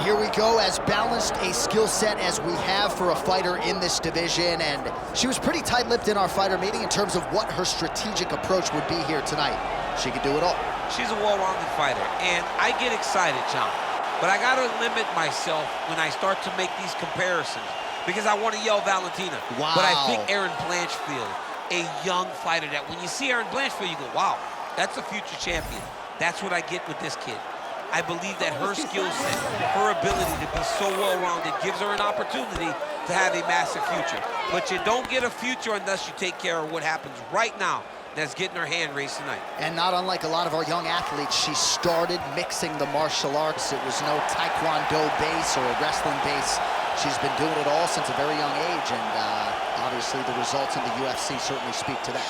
here we go. As balanced a skill set as we have for a fighter in this division, and she was pretty tight-lipped in our fighter meeting in terms of what her strategic approach would be here tonight. She could do it all. She's a well-rounded fighter, and I get excited, John. But I gotta limit myself when I start to make these comparisons, because I want to yell Valentina. Wow. But I think Erin Blanchfield, a young fighter, that when you see Erin Blanchfield, you go, wow, that's a future champion. That's what I get with this kid. I believe that her skill set, her ability to be so well-rounded gives her an opportunity to have a massive future. But you don't get a future unless you take care of what happens right now. That's getting her hand raised tonight. And not unlike a lot of our young athletes, she started mixing the martial arts. It was no Taekwondo base or a wrestling base. She's been doing it all since a very young age, and obviously the results in the UFC certainly speak to that.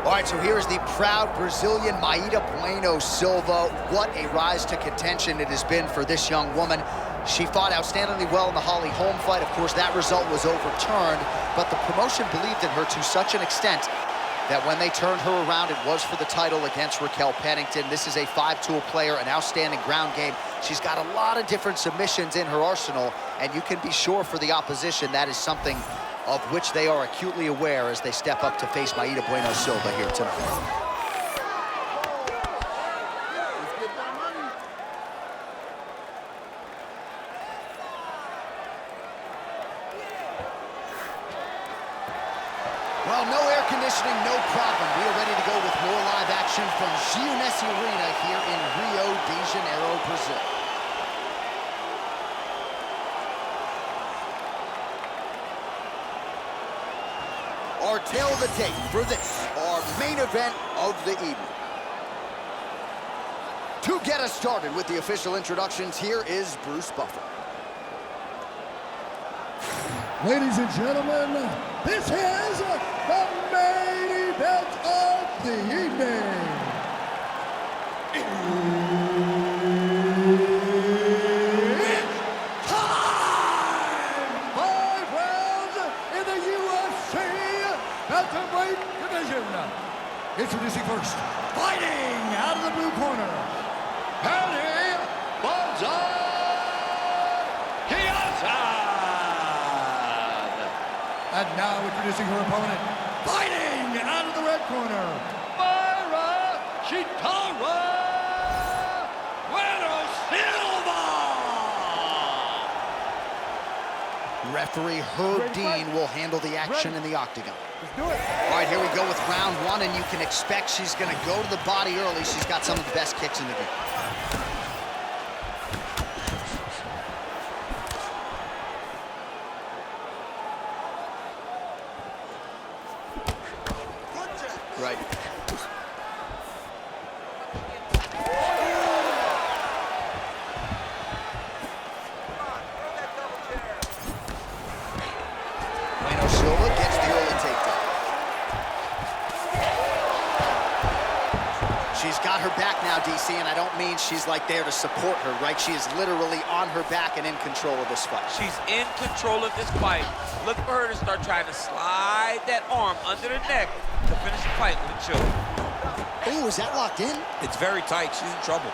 All right, so here's the proud Brazilian Mayra Bueno Silva. What a rise to contention it has been for this young woman. She fought outstandingly well in the Holly Holm fight. Of course, that result was overturned, but the promotion believed in her to such an extent that when they turned her around, it was for the title against Raquel Pennington. This is a 5-tool player, an outstanding ground game. She's got a lot of different submissions in her arsenal, and you can be sure for the opposition that is something of which they are acutely aware as they step up to face Mayra Bueno Silva here tonight. Well, no air conditioning, no problem. We are ready to go with more live action from UFC Arena here in Rio de Janeiro, Brazil. Our tail of the tape for this, our main event of the evening. To get us started with the official introductions, here is Bruce Buffer. Ladies and gentlemen, this is the main event of the evening. It's time! 5 rounds in the UFC Welterweight division. Introducing first, fighting out of the blue corner, Pannie Kianzad. And now introducing her opponent, fighting out of the red corner, Mayra Bueno Silva. Referee Herb Dean will handle the action in the octagon. Let's do it. All right, here we go with round one, and you can expect she's going to go to the body early. She's got some of the best kicks in the game. Right. Bueno Silva gets the early takedown. She's got her back now, DC, and I don't mean she's like there to support her, right? She is literally on her back and in control of this fight. She's in control of this fight. Look for her to start trying to slide that arm under the neck to finish the fight with a choke. Ooh, is that locked in? It's very tight. She's in trouble.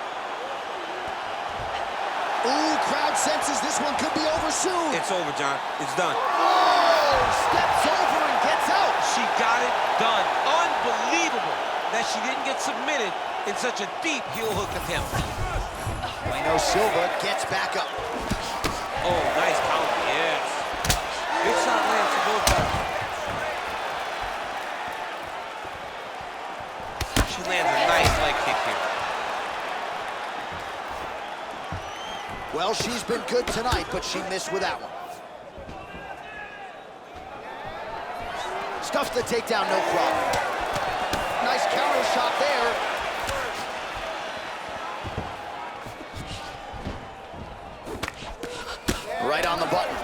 Ooh, crowd senses this one could be over soon. It's over, John. It's done. Oh, steps over and gets out. She got it done. Unbelievable that she didn't get submitted in such a deep heel hook attempt. Bueno Silva gets back up. Oh, nice counter, yes. Big shot lands for both guys. She lands a nice leg kick here. Well, she's been good tonight, but she missed with that one. Stuffs the takedown, no problem. Nice counter shot there. Right on the button.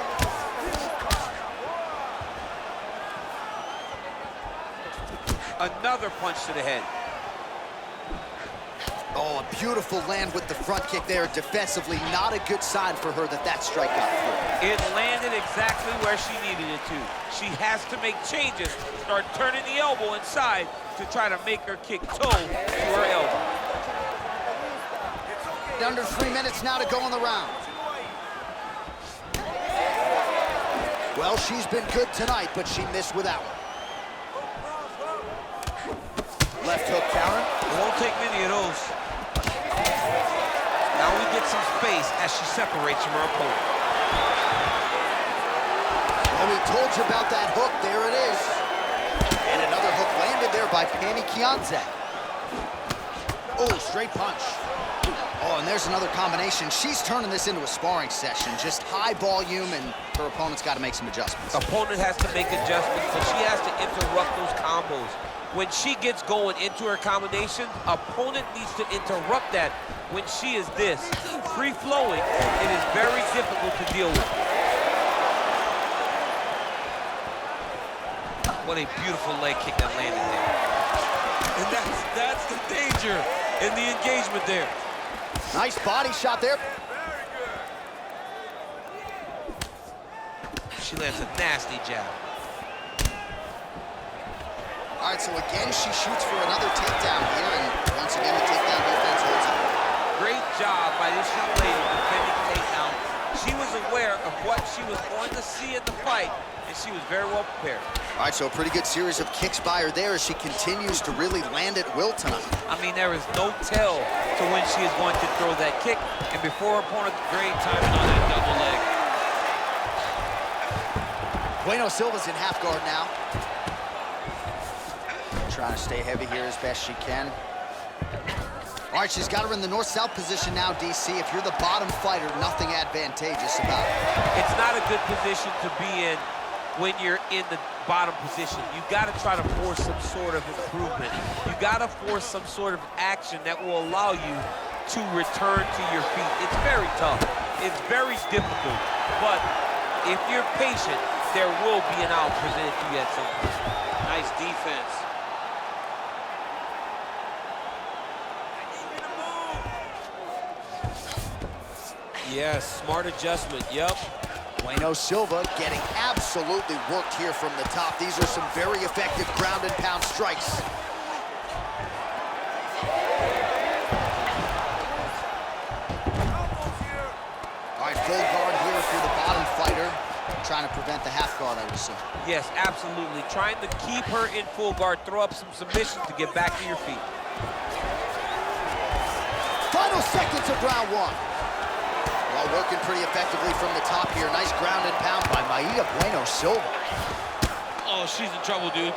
Another punch to the head. Oh, a beautiful land with the front kick there. Defensively, not a good sign for her that that strike got through. It landed exactly where she needed it to. She has to make changes, start turning the elbow inside to try to make her kick toe to her elbow. Under 3 minutes now to go in the round. Well, she's been good tonight, but she missed with that one. Left hook counter. It won't take many of those. Now we get some space as she separates from her opponent. Well, we told you about that hook. There it is. And another hook landed there by Pannie Kianzad. Oh, straight punch. Oh, and there's another combination. She's turning this into a sparring session. Just high volume, and her opponent's got to make some adjustments. Opponent has to make adjustments, but she has to interrupt those combos. When she gets going into her combination, opponent needs to interrupt that. When she is this, free-flowing, it is very difficult to deal with. What a beautiful leg kick that landed there. And that's the danger in the engagement there. Nice body shot there. She lands a nasty jab. All right, so again, she shoots for another takedown here, and once again, the takedown defense holds up. Great job by this young lady defending the takedown. She was aware of what she was going to see in the fight, and she was very well prepared. All right, so a pretty good series of kicks by her there as she continues to really land at will tonight. I mean, there is no tell to when she is going to throw that kick, and before her opponent, great timing on that double leg. Bueno Silva's in half guard now. Trying to stay heavy here as best she can. All right, she's got her in the north-south position now, DC. If you're the bottom fighter, nothing advantageous about it. It's not a good position to be in when you're in the bottom position. You got to try to force some sort of improvement. You got to force some sort of action that will allow you to return to your feet. It's very tough. It's very difficult. But if you're patient, there will be an out presented to you at some point. Nice defense. Yes, smart adjustment, yep. Bueno Silva getting absolutely worked here from the top. These are some very effective ground and pound strikes. All right, full guard here if you're the bottom fighter. Trying to prevent the half guard, I would assume. Yes, absolutely. Trying to keep her in full guard, throw up some submissions to get back to your feet. Final seconds of round one. Well, working pretty effectively from the top here. Nice ground and pound by Mayra Bueno Silva. Oh, she's in trouble, dude.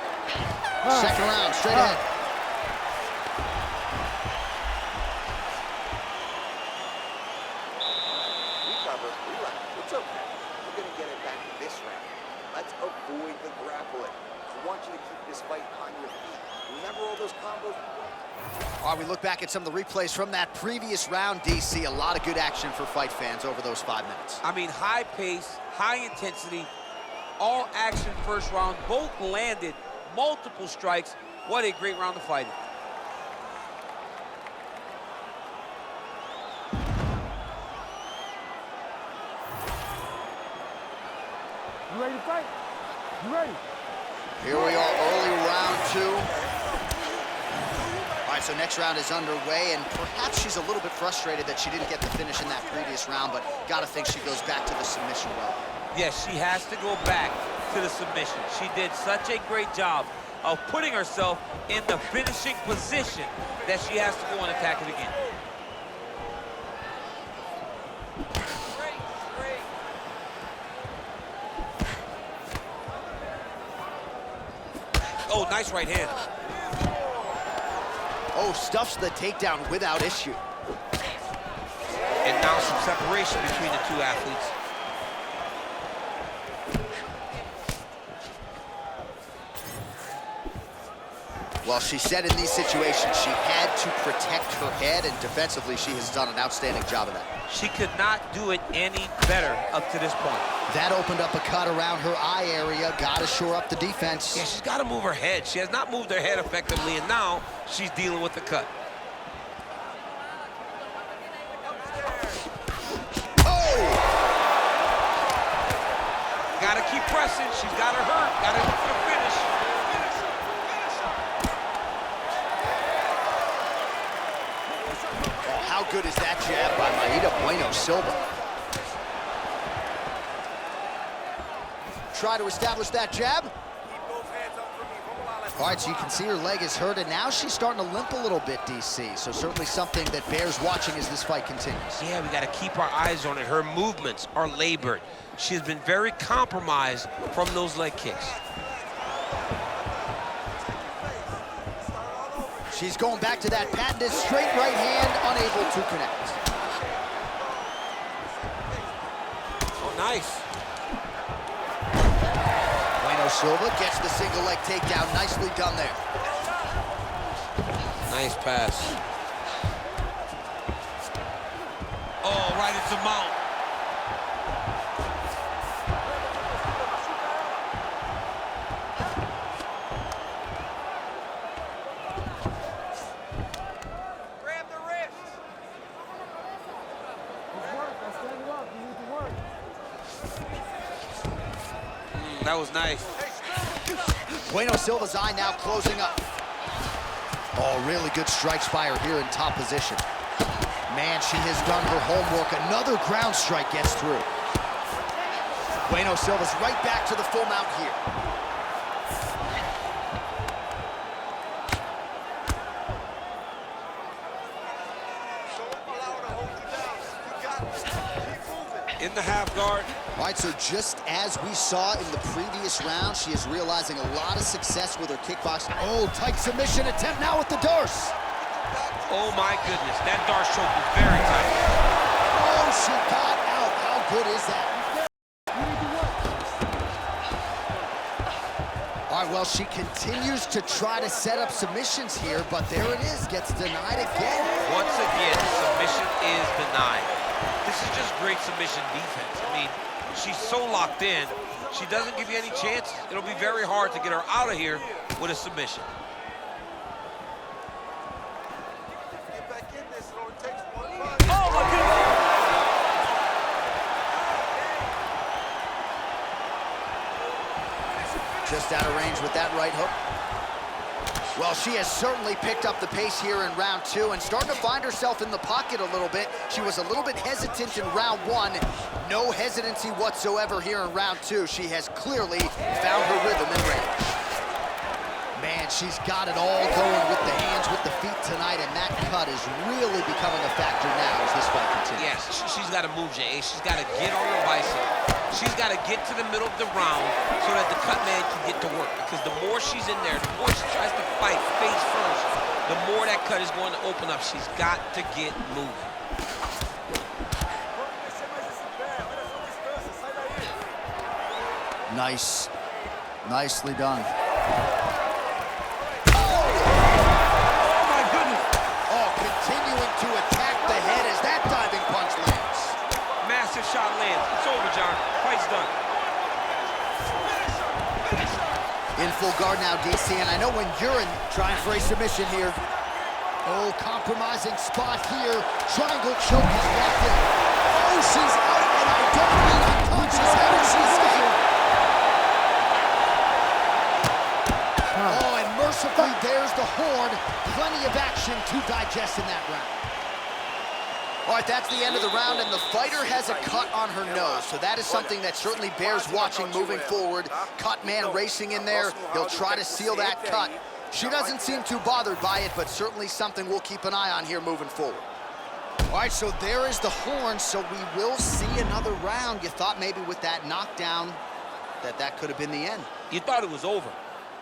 Second round, straight ahead. Recover, relax, it's okay. We're gonna get it back to this round. Let's avoid the grappling. I want you to keep this fight on your feet. Remember all those combos? All right, we look back at some of the replays from that previous round, DC. A lot of good action for fight fans over those 5 minutes. I mean, high pace, high intensity, all action first round. Both landed multiple strikes. What a great round of fighting. You ready to fight? You ready? Here we are, early round two. All right, so next round is underway, and perhaps she's a little bit frustrated that she didn't get the finish in that previous round, but gotta think she goes back to the submission well. Yes, she has to go back to the submission. She did such a great job of putting herself in the finishing position that she has to go and attack it again. Oh, nice right hand. Oh, stuffs the takedown without issue. And now some separation between the two athletes. Well, she said in these situations she had to protect her head, and defensively she has done an outstanding job of that. She could not do it any better up to this point. That opened up a cut around her eye area. Gotta shore up the defense. Yeah, she's got to move her head. She has not moved her head effectively, and now she's dealing with the cut. keep pressing. She's got her hurt. Got to look for the finish. Oh, how good is that jab by Mayra Bueno Silva? Try to establish that jab. All right, so you can see her leg is hurt, and now she's starting to limp a little bit, DC. So certainly something that bears watching as this fight continues. Yeah, we got to keep our eyes on it. Her movements are labored. She's been very compromised from those leg kicks. She's going back to that patented straight right hand, unable to connect. Oh, nice. Bueno Silva gets the single leg takedown. Nicely done there. Nice pass. Oh, right into mount. Grab the wrist. That was nice. Bueno Silva's eye now closing up. Oh, really good strikes by her here in top position. Man, she has done her homework. Another ground strike gets through. Bueno Silva's right back to the full mount here. In the half guard. All right, so just as we saw in the previous round, she is realizing a lot of success with her kickboxing. Oh, tight submission attempt now with the Darce. Oh my goodness, that Darce choke was very tight. Oh, she got out. How good is that? All right, well, she continues to try to set up submissions here, but there it is, gets denied again. Once again, submission is denied. This is just great submission defense. I mean, she's so locked in, she doesn't give you any chances. It'll be very hard to get her out of here with a submission. Get back in this, it only takes one punch. Oh my goodness! Just out of range with that right hook. Well, she has certainly picked up the pace here in round two and starting to find herself in the pocket a little bit. She was a little bit hesitant in round one. No hesitancy whatsoever here in round two. She has clearly found her rhythm and range. Man, she's got it all going with the hands, with the feet tonight, and that cut is really becoming a factor now as this fight continues. Yes, she's got to move, Jay. She's got to get on her bicep. She's got to get to the middle of the round so that the cut man can get to work. Because the more she's in there, the more she tries to fight face first, the more that cut is going to open up. She's got to get moving. Nice. Nicely done. Continuing to attack the head as that diving punch lands. Massive shot lands. It's over, John. Fight's done. In full guard now, DC, and I know when you're in trying for a submission here. Oh, compromising spot here. Triangle choke is locked in. Oh, she's out, and I don't mean unconscious. How did she escape? Oh, and mercifully, there's the horn. Plenty of action to digest in that round. All right, that's the end of the round, and the fighter has a cut on her nose, so that is something that certainly bears watching moving forward. Cut man racing in there. He'll try to seal that cut. She doesn't seem too bothered by it, but certainly something we'll keep an eye on here moving forward. All right, so there is the horn, so we will see another round. You thought maybe with that knockdown that could have been the end. You thought it was over.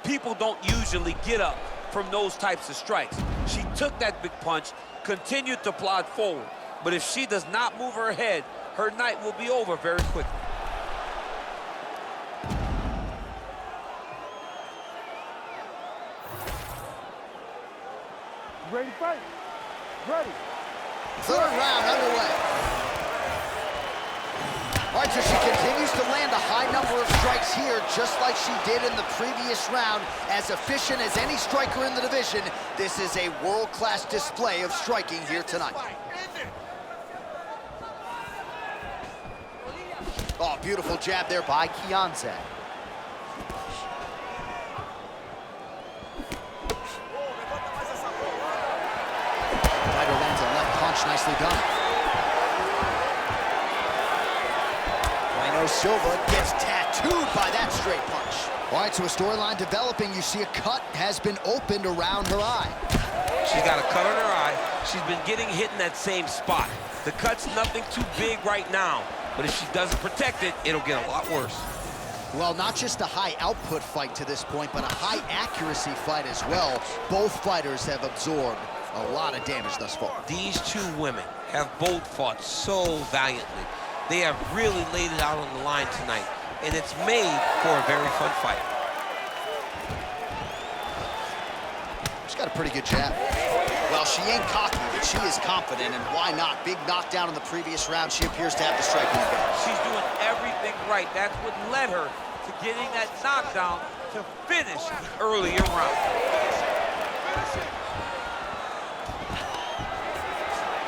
People don't usually get up from those types of strikes. She took that big punch, continued to plod forward. But if she does not move her head, her night will be over very quickly. Ready to fight? Ready. Third round underway. All right, so she continues to land a high number of strikes here, just like she did in the previous round. As efficient as any striker in the division, this is a world-class display of striking here tonight. Oh, beautiful jab there by Kianzad. Fighter lands a left punch, nicely done. Bueno Silva gets tattooed by that straight punch. All right, so a storyline developing. You see a cut has been opened around her eye. She's got a cut on her eye. She's been getting hit in that same spot. The cut's nothing too big right now, but if she doesn't protect it, it'll get a lot worse. Well, not just a high output fight to this point, but a high accuracy fight as well. Both fighters have absorbed a lot of damage thus far. These two women have both fought so valiantly. They have really laid it out on the line tonight, and it's made for a very fun fight. She's got a pretty good jab. Well, she ain't cocky, but she is confident, and why not? Big knockdown in the previous round. She appears to have the striking advantage. She's doing everything right. That's what led her to getting that knockdown to finish the earlier round.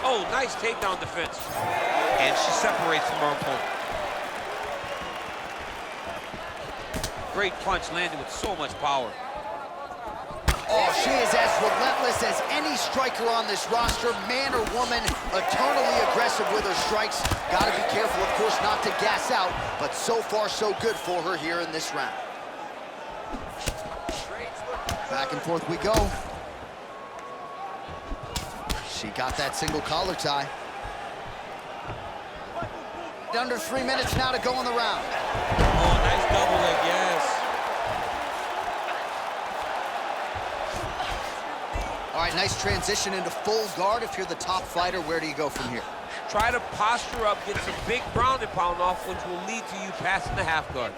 Oh, nice takedown defense. And she separates from her opponent. Great punch landed with so much power. Oh, she is as relentless as any striker on this roster, man or woman, eternally aggressive with her strikes. Got to be careful, of course, not to gas out, but so far so good for her here in this round. Back and forth we go. She got that single collar tie. Under 3 minutes now to go in the round. Oh, nice double leg, yes. All right, nice transition into full guard. If you're the top fighter, where do you go from here? Try to posture up, get some big ground and pound off, which will lead to you passing the half guard.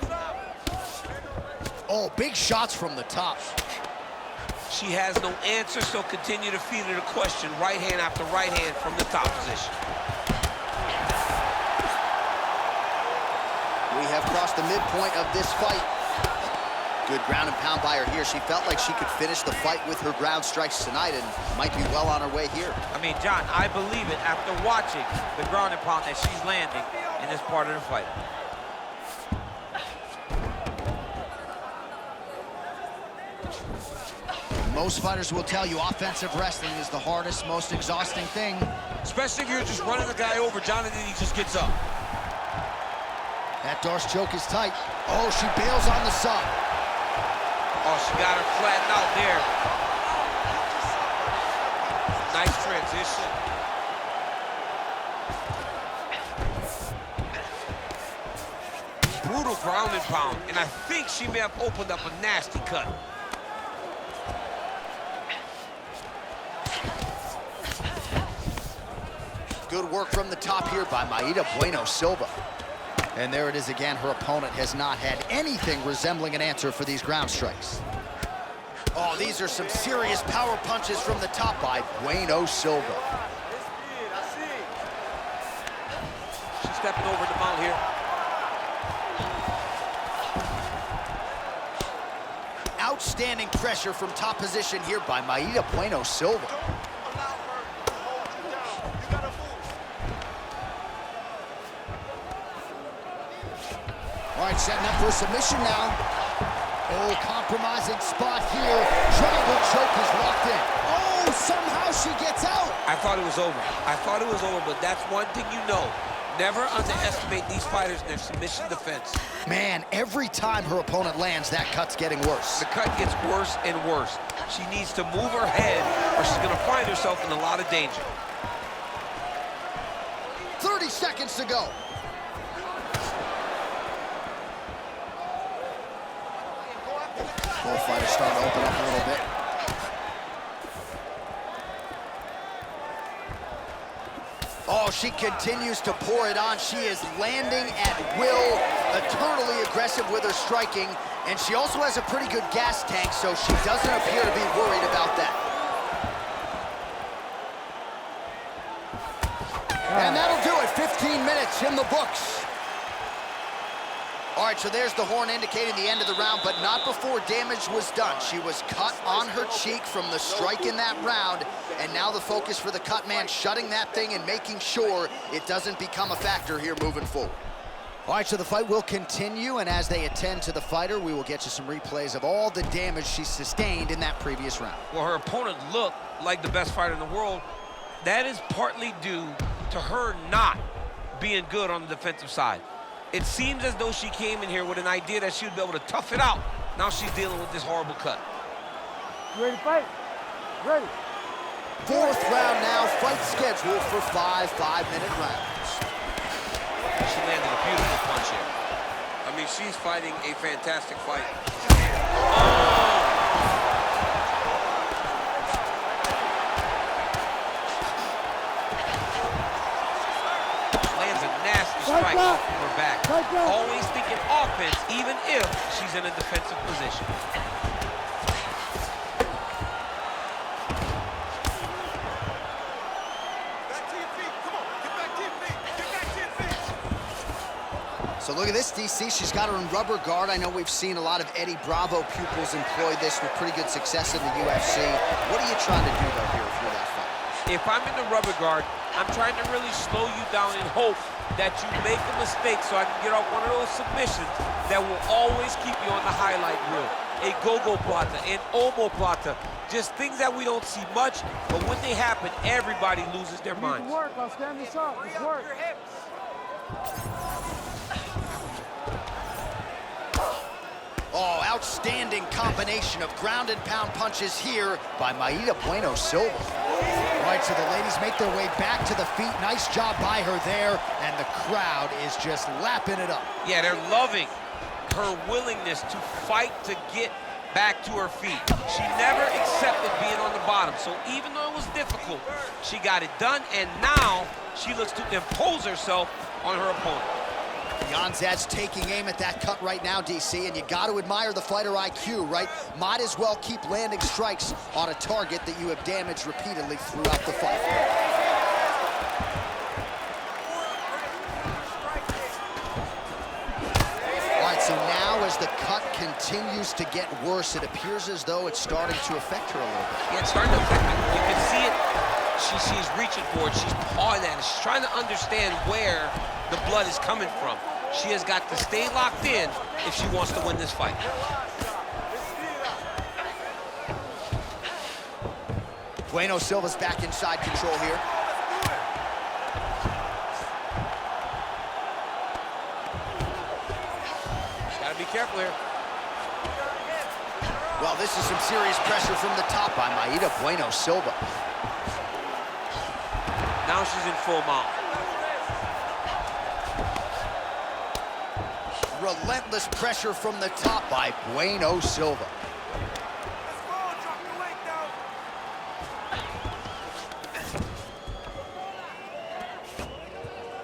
Oh, big shots from the top. She has no answer, so continue to feed her the question, right hand after right hand from the top position. We have crossed the midpoint of this fight. Good ground and pound by her here. She felt like she could finish the fight with her ground strikes tonight and might be well on her way here. I mean, John, I believe it after watching the ground and pound that she's landing in this part of the fight. Most fighters will tell you offensive wrestling is the hardest, most exhausting thing. Especially if you're just running the guy over, John, and then he just gets up. That Darce choke is tight. Oh, she bails on the sub. Oh, she got her flattened out there. Nice transition. Brutal ground and pound, and I think she may have opened up a nasty cut. Good work from the top here by Mayra Bueno Silva. And there it is again. Her opponent has not had anything resembling an answer for these ground strikes. Oh, these are some serious power punches from the top by Bueno Silva. She's stepping over the mount here. Outstanding pressure from top position here by Mayra Bueno Silva. All right, setting up for a submission now. Oh, compromising spot here. Triangle choke is locked in. Oh, somehow she gets out. I thought it was over. I thought it was over, but that's one thing you know. Never underestimate these fighters in their submission defense. Man, every time her opponent lands, that cut's getting worse. The cut gets worse and worse. She needs to move her head or she's gonna find herself in a lot of danger. 30 seconds to go. Both fighters starting to open up a little bit. Oh, she continues to pour it on. She is landing at will, eternally aggressive with her striking, and she also has a pretty good gas tank, so she doesn't appear to be worried about that. And that'll do it. 15 minutes in the books. All right, so there's the horn indicating the end of the round, but not before damage was done. She was cut on her cheek from the strike in that round, and now the focus for the cut man, shutting that thing and making sure it doesn't become a factor here moving forward. All right, so the fight will continue, and as they attend to the fighter, we will get you some replays of all the damage she sustained in that previous round. Well, her opponent looked like the best fighter in the world. That is partly due to her not being good on the defensive side. It seems as though she came in here with an idea that she would be able to tough it out. Now she's dealing with this horrible cut. You ready to fight? Ready. Fourth round now, fight scheduled for 5 5-minute rounds. She landed a beautiful punch here. I mean, she's fighting a fantastic fight. Lands a nasty strike off of her back. Always thinking offense, even if she's in a defensive position. So look at this, DC. She's got her in rubber guard. I know we've seen a lot of Eddie Bravo pupils employ this with pretty good success in the UFC. What are you trying to do, though, here through that fight? If I'm in the rubber guard, I'm trying to really slow you down and hope that you make a mistake so I can get off one of those submissions that will always keep you on the highlight reel. A go-go plata, an omoplata, just things that we don't see much, but when they happen, everybody loses their minds. Work, I'll stand this up. It's work. Oh, outstanding combination of ground and pound punches here by Mayra Bueno Silva. All right, so the ladies make their way back to the feet. Nice job by her there, and the crowd is just lapping it up. Yeah, they're loving her willingness to fight to get back to her feet. She never accepted being on the bottom, so even though it was difficult, she got it done, and now she looks to impose herself on her opponent. Kianzad's taking aim at that cut right now, DC, and you got to admire the fighter IQ, right? Might as well keep landing strikes on a target that you have damaged repeatedly throughout the fight. All right, so now as the cut continues to get worse, it appears as though it's starting to affect her a little bit. Yeah, it's starting to affect her. You can see it. She's reaching for it. She's pawing at it. She's trying to understand where the blood is coming from. She has got to stay locked in if she wants to win this fight. Bueno Silva's back inside control here. Gotta be careful here. Well, this is some serious pressure from the top by Mayra Bueno Silva. Now she's in full mount. Relentless pressure from the top by Bueno Silva.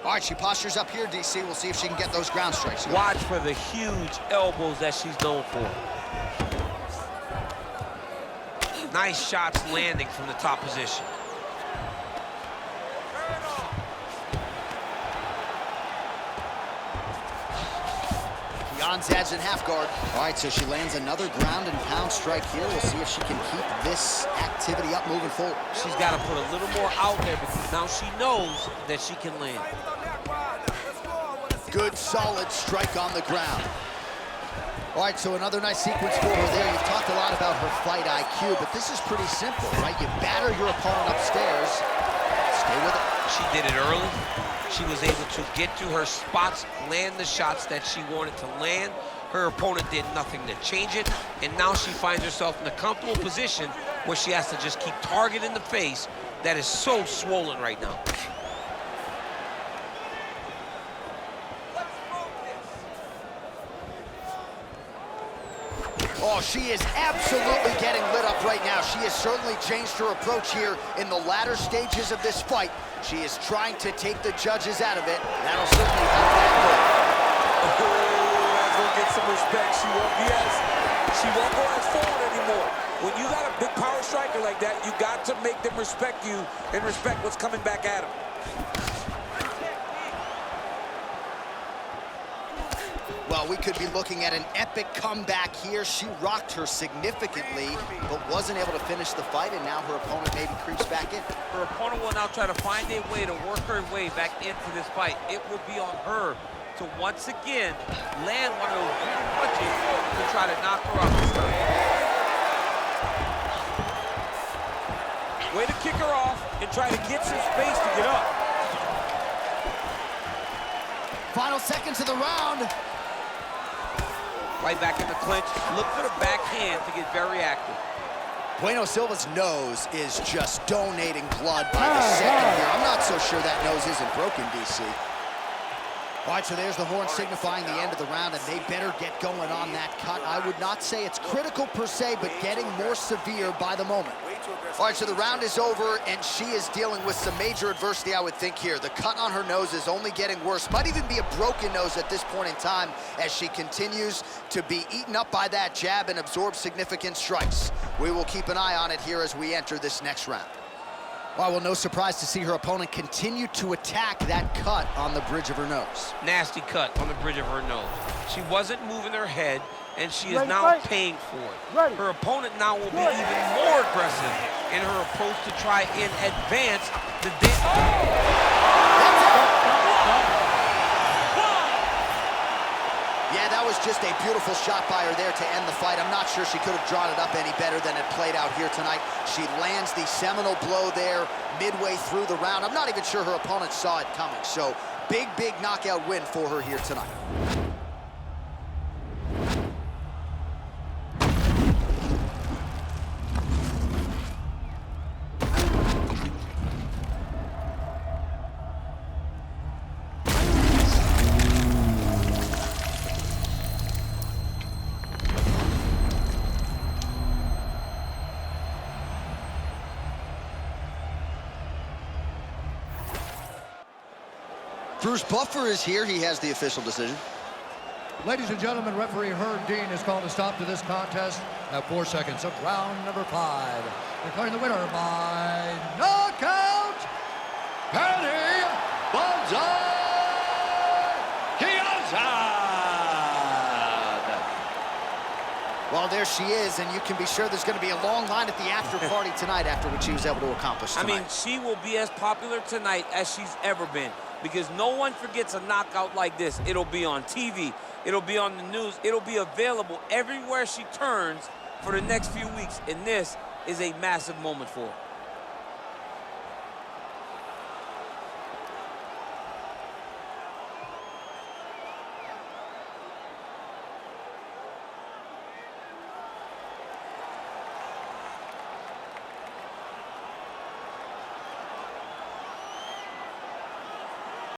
All right, she postures up here, DC. We'll see if she can get those ground strikes. Watch for the huge elbows that she's known for. Nice shots landing from the top position. Kianzad's in half guard. All right, so she lands another ground and pound strike here. We'll see if she can keep this activity up moving forward. She's got to put a little more out there because now she knows that she can land. Good, solid strike on the ground. All right, so another nice sequence for her there. You've talked a lot about her fight IQ, but this is pretty simple, right? You batter your opponent upstairs, stay with it. She did it early. She was able to get to her spots, land the shots that she wanted to land. Her opponent did nothing to change it, and now she finds herself in a comfortable position where she has to just keep targeting the face that is so swollen right now. Oh, she is absolutely getting lit up right now. She has certainly changed her approach here in the latter stages of this fight. She is trying to take the judges out of it. That'll certainly help that goal. Oh, that's gonna get some respect. She won't go as forward anymore. When you got a big power striker like that, you got to make them respect you and respect what's coming back at them. Well, we could be looking at an epic comeback here. She rocked her significantly, but wasn't able to finish the fight, and now her opponent maybe creeps back in. Her opponent will now try to find a way to work her way back into this fight. It will be on her to once again land one of those big punches to try to knock her off this time. Way to kick her off and try to get some space to get up. Final seconds of the round. Right back in the clinch. Look for the backhand to get very active. Bueno Silva's nose is just donating blood by the second here. I'm not so sure that nose isn't broken, DC. All right, so there's the horn signifying the end of the round, and they better get going on that cut. I would not say it's critical per se, but getting more severe by the moment. All right, so the round is over, and she is dealing with some major adversity, I would think, here. The cut on her nose is only getting worse. Might even be a broken nose at this point in time as she continues to be eaten up by that jab and absorb significant strikes. We will keep an eye on it here as we enter this next round. Well, no surprise to see her opponent continue to attack that cut on the bridge of her nose. Nasty cut on the bridge of her nose. She wasn't moving her head, and she is now paying for it. Her opponent now will be even more aggressive in her approach to try and advance the Yeah, that was just a beautiful shot by her there to end the fight. I'm not sure she could have drawn it up any better than it played out here tonight. She lands the seminal blow there midway through the round. I'm not even sure her opponent saw it coming. So big, big knockout win for her here tonight. Bruce Buffer is here. He has the official decision. Ladies and gentlemen, referee Herb Dean has called a stop to this contest at 4 seconds of round number 5. Declaring the winner by knockout, Pannie Kianzad. Well, there she is, and you can be sure there's going to be a long line at the after party tonight after what she was able to accomplish tonight. I mean, she will be as popular tonight as she's ever been, because no one forgets a knockout like this. It'll be on TV. It'll be on the news. It'll be available everywhere she turns for the next few weeks, and this is a massive moment for her.